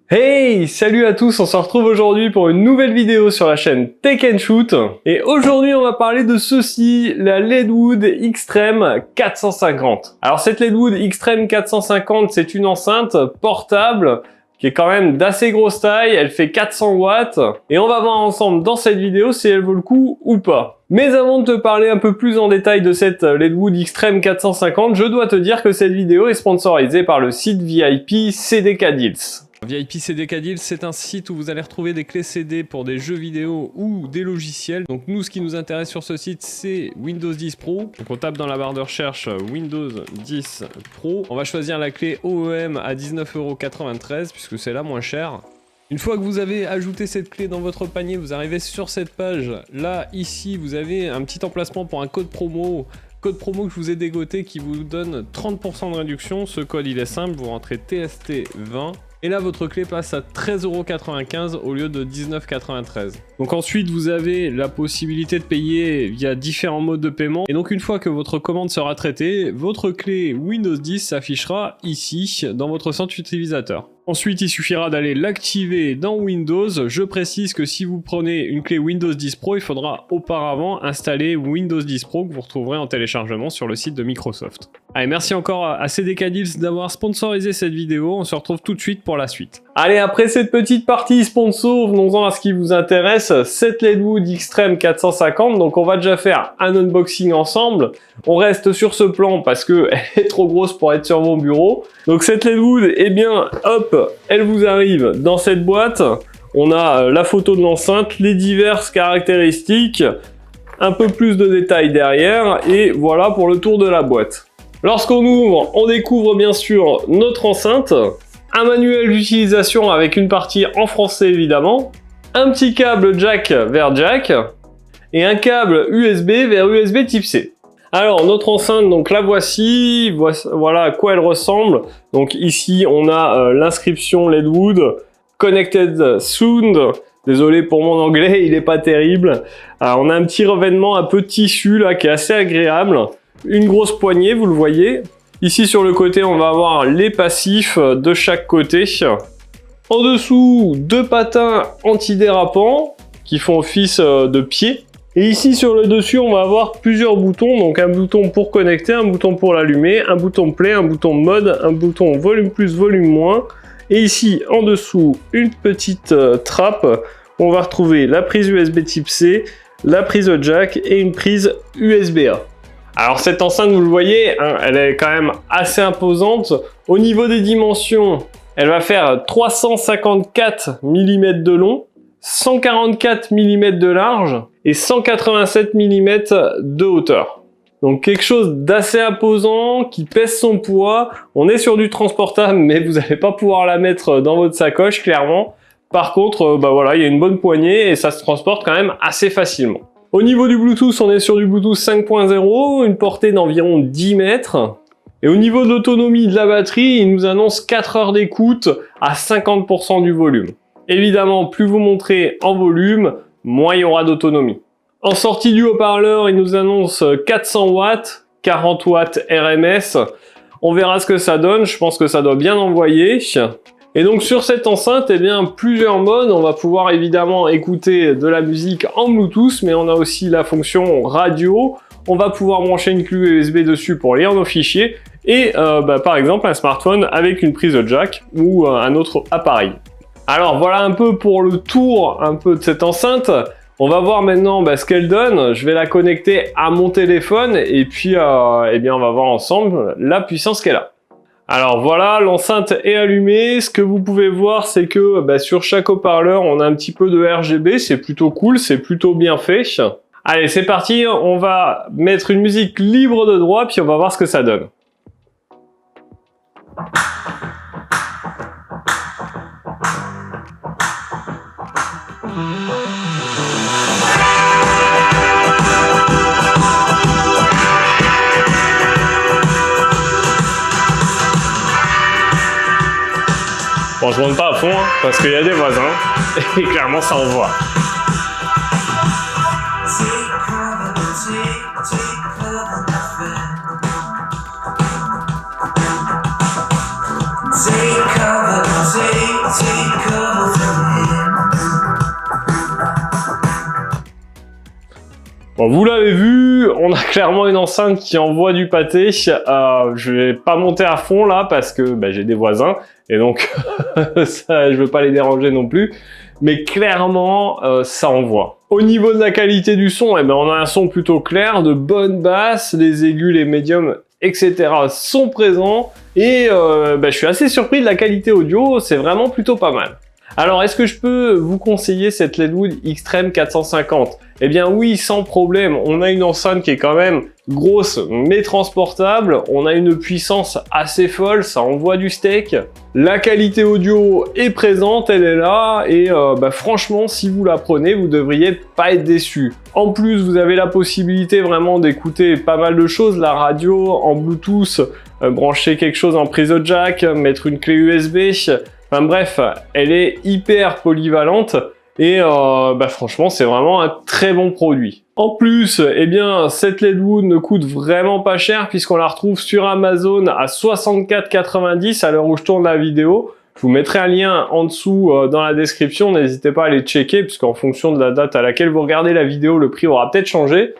Hey, salut à tous, on se retrouve aujourd'hui pour une nouvelle vidéo sur la chaîne Tech & Shoot. Et aujourd'hui on va parler de ceci, la Leadwood Xtreme 450. Alors cette Leadwood Xtreme 450, c'est une enceinte portable qui est quand même d'assez grosse taille, elle fait 400 watts. Et on va voir ensemble dans cette vidéo si elle vaut le coup ou pas. Mais avant de te parler un peu plus en détail de cette Leadwood Xtreme 450, je dois te dire que cette vidéo est sponsorisée par le site VIP CDK Deals. VIP CDK Deals, c'est un site où vous allez retrouver des clés CD pour des jeux vidéo ou des logiciels. Donc nous, ce qui nous intéresse sur ce site, c'est Windows 10 Pro. Donc on tape dans la barre de recherche Windows 10 Pro. On va choisir la clé OEM à 19,93 € puisque c'est la moins chère. Une fois que vous avez ajouté cette clé dans votre panier, vous arrivez sur cette page. Là, ici, vous avez un petit emplacement pour un code promo. Code promo que je vous ai dégoté qui vous donne 30% de réduction. Ce code, il est simple, vous rentrez TST20. Et là, votre clé passe à 13,95 € au lieu de 19,93 €. Donc ensuite, vous avez la possibilité de payer via différents modes de paiement. Et donc une fois que votre commande sera traitée, votre clé Windows 10 s'affichera ici, dans votre centre utilisateur. Ensuite, il suffira d'aller l'activer dans Windows. Je précise que si vous prenez une clé Windows 10 Pro, il faudra auparavant installer Windows 10 Pro que vous retrouverez en téléchargement sur le site de Microsoft. Allez, merci encore à CDK Deals d'avoir sponsorisé cette vidéo. On se retrouve tout de suite pour la suite. Allez, après cette petite partie sponsor, venons-en à ce qui vous intéresse, cette Leadwood Xtreme 450. Donc on va déjà faire un unboxing ensemble. On reste sur ce plan parce que elle est trop grosse pour être sur mon bureau. Donc cette Leadwood, eh bien, hop, elle vous arrive dans cette boîte. On a la photo de l'enceinte, les diverses caractéristiques, un peu plus de détails derrière, et voilà pour le tour de la boîte. Lorsqu'on ouvre, on découvre bien sûr notre enceinte, un manuel d'utilisation avec une partie en français évidemment, un petit câble jack vers jack, et un câble USB vers USB type C. Alors notre enceinte, donc la voici, voilà à quoi elle ressemble. Donc ici on a l'inscription Leadwood, Connected Sound. Désolé pour mon anglais, il est pas terrible. Alors, on a un petit revêtement un peu tissu là qui est assez agréable. Une grosse poignée, vous le voyez. Ici sur le côté, on va avoir les passifs de chaque côté. En dessous, deux patins antidérapants qui font office de pied. Et ici sur le dessus, on va avoir plusieurs boutons. Donc un bouton pour connecter, un bouton pour l'allumer, un bouton play, un bouton mode, un bouton volume plus, volume moins. Et ici en dessous, une petite trappe. On va retrouver la prise USB type C, la prise jack et une prise USB-A. Alors cette enceinte, vous le voyez, hein, elle est quand même assez imposante. Au niveau des dimensions, elle va faire 354 mm de long, 144 mm de large et 187 mm de hauteur. Donc quelque chose d'assez imposant, qui pèse son poids. On est sur du transportable, mais vous n'allez pas pouvoir la mettre dans votre sacoche, clairement. Par contre, bah voilà, il y a une bonne poignée et ça se transporte quand même assez facilement. Au niveau du Bluetooth, on est sur du Bluetooth 5.0, une portée d'environ 10 mètres. Et au niveau de l'autonomie de la batterie, il nous annonce 4 heures d'écoute à 50% du volume. Évidemment, plus vous montrez en volume, moins il y aura d'autonomie. En sortie du haut-parleur, il nous annonce 400 watts, 40 watts RMS. On verra ce que ça donne, je pense que ça doit bien envoyer. Et donc sur cette enceinte, eh bien, plusieurs modes. On va pouvoir évidemment écouter de la musique en Bluetooth, mais on a aussi la fonction radio. On va pouvoir brancher une clé USB dessus pour lire nos fichiers. Et par exemple un smartphone avec une prise jack ou un autre appareil. Alors voilà un peu pour le tour un peu de cette enceinte. On va voir maintenant ce qu'elle donne. Je vais la connecter à mon téléphone et puis eh bien, on va voir ensemble la puissance qu'elle a. Alors voilà, l'enceinte est allumée. Ce que vous pouvez voir, c'est que sur chaque haut-parleur, on a un petit peu de RGB. C'est plutôt cool, c'est plutôt bien fait. Allez, c'est parti. On va mettre une musique libre de droit, puis on va voir ce que ça donne. Bon, je monte pas à fond, hein, parce qu'il y a des voisins, et clairement ça envoie. Take Bon, vous l'avez vu, on a clairement une enceinte qui envoie du pâté. Je vais pas monter à fond là parce que j'ai des voisins et donc ça, je veux pas les déranger non plus. Mais clairement, ça envoie. Au niveau de la qualité du son, on a un son plutôt clair, de bonnes basses, les aigus, les médiums, etc. sont présents. Et je suis assez surpris de la qualité audio, c'est vraiment plutôt pas mal. Alors, est-ce que je peux vous conseiller cette Leadwood Xtreme 450? Eh bien oui, sans problème. On a une enceinte qui est quand même grosse mais transportable. On a une puissance assez folle, ça envoie du steak. La qualité audio est présente, elle est là. Et franchement, si vous la prenez, vous devriez pas être déçus. En plus, vous avez la possibilité vraiment d'écouter pas mal de choses. La radio en Bluetooth, brancher quelque chose en prise jack, mettre une clé USB. Enfin bref, elle est hyper polyvalente et franchement c'est vraiment un très bon produit. En plus, cette Leadwood ne coûte vraiment pas cher puisqu'on la retrouve sur Amazon à 64,90 à l'heure où je tourne la vidéo. Je vous mettrai un lien en dessous dans la description, n'hésitez pas à aller checker puisqu'en fonction de la date à laquelle vous regardez la vidéo, le prix aura peut-être changé.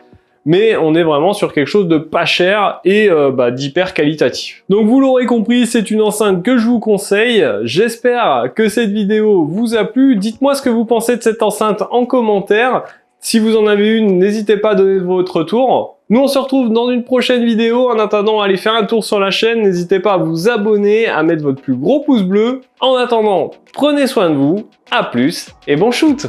Mais on est vraiment sur quelque chose de pas cher et d'hyper qualitatif. Donc vous l'aurez compris, c'est une enceinte que je vous conseille. J'espère que cette vidéo vous a plu. Dites-moi ce que vous pensez de cette enceinte en commentaire. Si vous en avez une, n'hésitez pas à donner votre retour. Nous on se retrouve dans une prochaine vidéo. En attendant, allez faire un tour sur la chaîne. N'hésitez pas à vous abonner, à mettre votre plus gros pouce bleu. En attendant, prenez soin de vous. À plus et bon shoot!